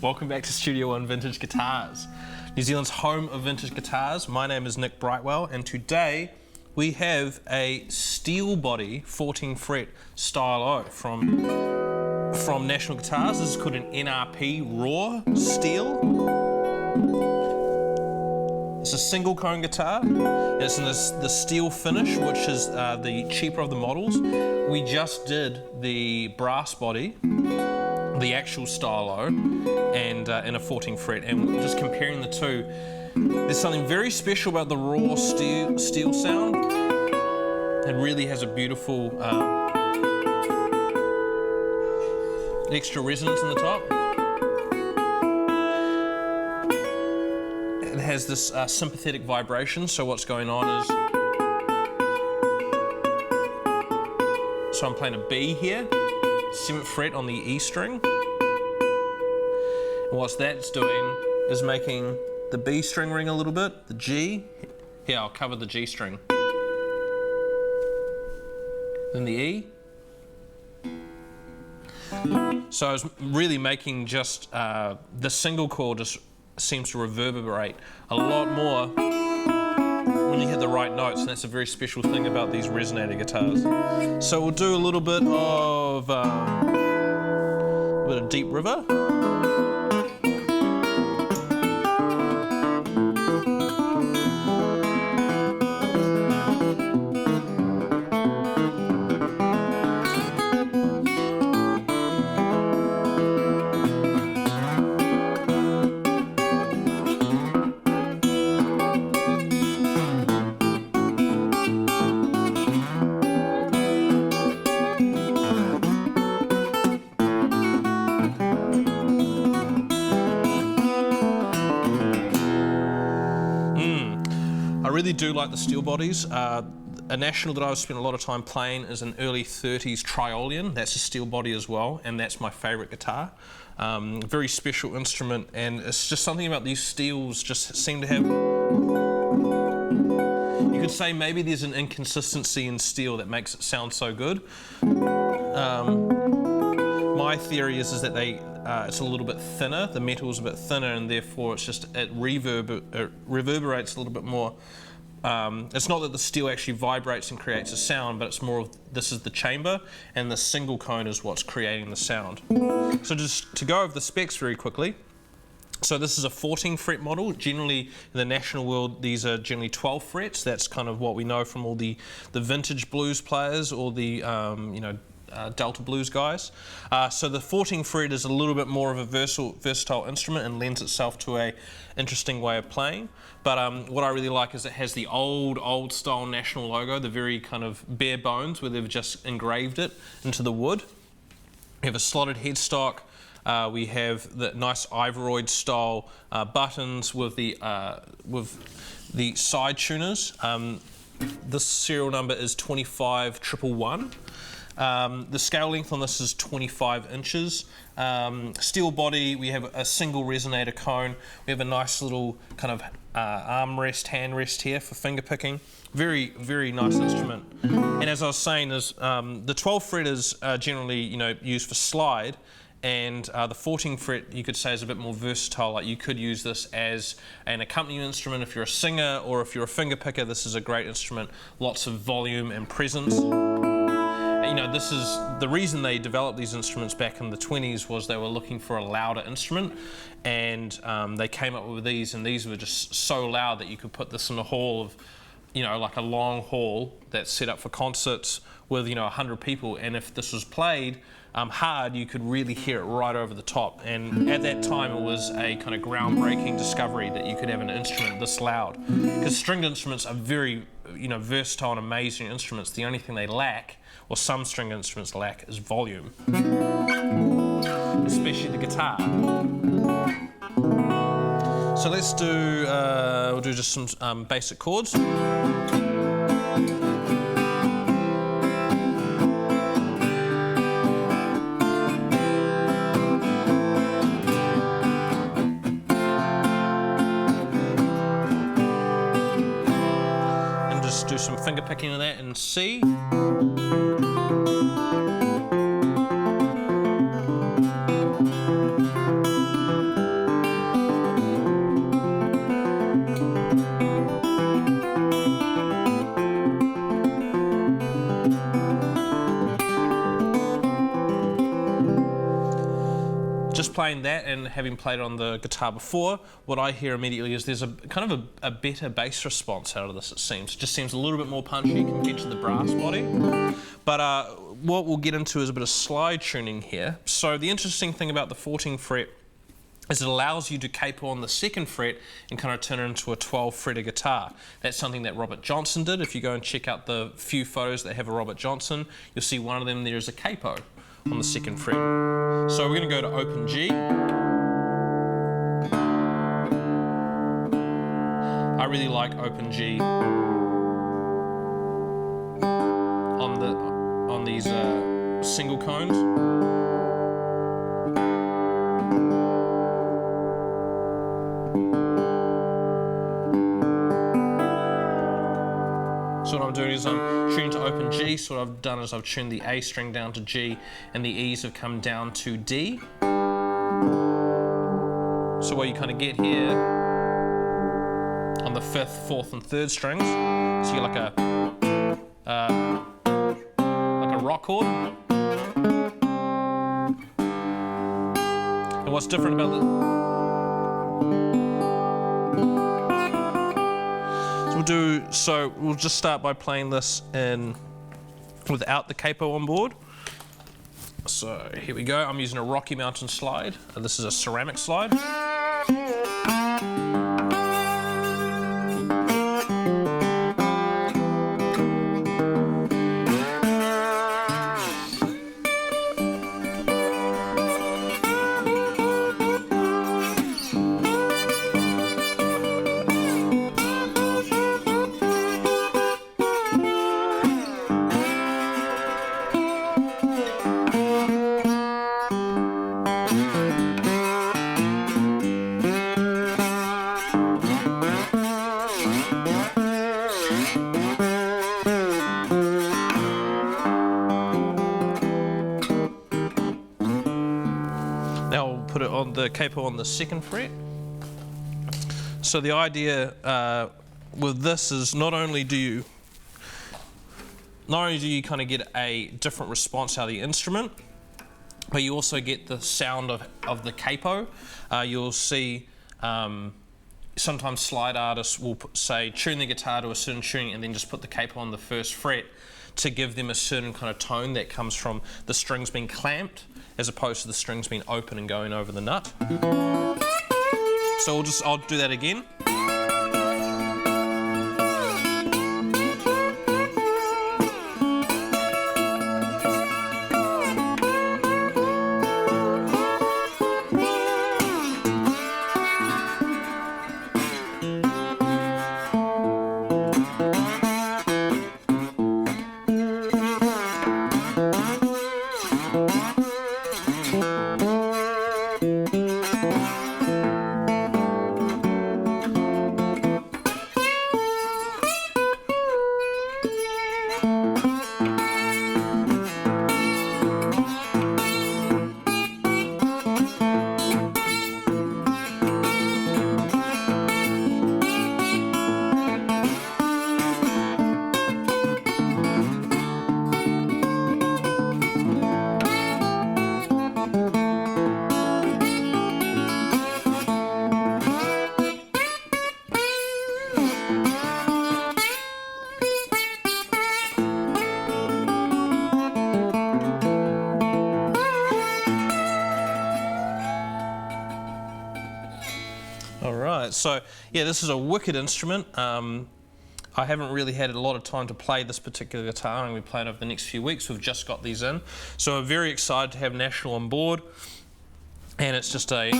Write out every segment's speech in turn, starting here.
Welcome back to Studio One Vintage Guitars, New Zealand's home of vintage guitars. My name is Nick Brightwell, and today we have a steel body 14 fret style O from National Guitars. This is called an NRP raw steel. It's a single cone guitar. It's in the steel finish, which is the cheaper of the models. We just did the brass body, the actual style O, and in a 14 fret, and just comparing the two, there's something very special about the raw steel sound. It really has a beautiful extra resonance in the top. It has this sympathetic vibration, so what's going on is, so I'm playing a B here, 7th fret on the E string, and what that's doing is making the B string ring a little bit, the G, here I'll cover the G string, then the E. So I was really making just the single chord just seems to reverberate a lot more when you hit the right notes, and that's a very special thing about these resonator guitars. So we'll do a little bit of deep river. I really do like the steel bodies. A National that I've spent a lot of time playing is an early 30s Triolean. That's a steel body as well, and that's my favourite guitar. Very special instrument, and it's just something about these steels just seem to have, you could say maybe there's an inconsistency in steel that makes it sound so good. My theory is that it's a little bit thinner, the metal's a bit thinner, and therefore it reverberates a little bit more. It's not that the steel actually vibrates and creates a sound, but it's more of this is the chamber, and the single cone is what's creating the sound. So just to go over the specs very quickly. So this is a 14 fret model. Generally, in the National world, these are generally 12 frets. That's kind of what we know from all the vintage blues players or the Delta blues guys. So the 14 fret is a little bit more of a versatile instrument and lends itself to a interesting way of playing. But what I really like is it has the old style National logo, the very kind of bare bones where they've just engraved it into the wood. We have a slotted headstock. We have the nice Ivoroid style buttons with the side tuners. This serial number is 25111. The scale length on this is 25 inches. Steel body, we have a single resonator cone. We have a nice little kind of armrest, handrest here for finger picking. Very, very nice instrument. And as I was saying, is the 12 fret is generally used for slide, and the 14 fret you could say is a bit more versatile. Like you could use this as an accompaniment instrument if you're a singer, or if you're a finger picker, this is a great instrument. Lots of volume and presence. This is the reason they developed these instruments back in the 20s, was they were looking for a louder instrument, and they came up with these, and these were just so loud that you could put this in a hall of, like a long hall that's set up for concerts with 100 people, and if this was played hard, you could really hear it right over the top. And at that time, it was a kind of groundbreaking discovery that you could have an instrument this loud, because stringed instruments are very versatile and amazing instruments. The only thing they lack, or some string instruments lack, is volume, especially the guitar. So let's do, we'll do just some basic chords. And just do some finger picking of that in C. just playing that and having played on the guitar before, what I hear immediately is there's a kind of a better bass response out of this, it seems. It just seems a little bit more punchy compared to the brass body. But what we'll get into is a bit of slide tuning here. So the interesting thing about the 14th fret is it allows you to capo on the 2nd fret and kind of turn it into a 12-fretter guitar. That's something that Robert Johnson did. If you go and check out the few photos that have a Robert Johnson, you'll see one of them there is a capo on the 2nd fret. So we're going to go to open G. I really like open G on these single cones. So what I'm doing is I'm tuning to open G, so what I've done is I've tuned the A string down to G and the E's have come down to D. So what you kind of get here on the 5th, 4th and 3rd strings, so you're like a rock chord. And what's different about So we'll just start by playing this in without the capo on board. So here we go. I'm using a Rocky Mountain slide. This is a ceramic slide. Put it on the capo on the 2nd fret. So the idea with this is not only do you kind of get a different response out of the instrument, but you also get the sound of the capo. You'll see sometimes slide artists will say tune the guitar to a certain tuning and then just put the capo on the 1st fret to give them a certain kind of tone that comes from the strings being clamped as opposed to the strings being open and going over the nut. So I'll do that again. So yeah, this is a wicked instrument. I haven't really had a lot of time to play this particular guitar, and we play it over the next few weeks. We've just got these in, so I'm very excited to have National on board, and it's just a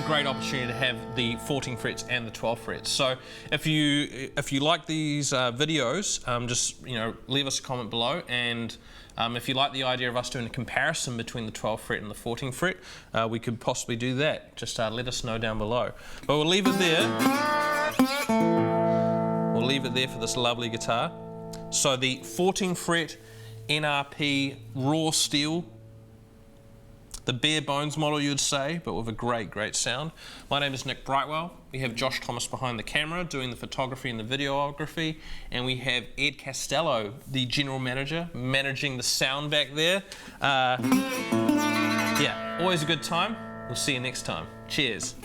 great opportunity to have the 14 frets and the 12 frets. So if you like these videos, just leave us a comment below, and if you like the idea of us doing a comparison between the 12th fret and the 14th fret, we could possibly do that. Just let us know down below. But we'll leave it there. We'll leave it there for this lovely guitar. So the 14th fret NRP raw steel, the bare bones model you'd say, but with a great, great sound. My name is Nick Brightwell. We have Josh Thomas behind the camera doing the photography and the videography, and we have Ed Castello, the general manager, managing the sound back there. Yeah. Always a good time. We'll see you next time. Cheers.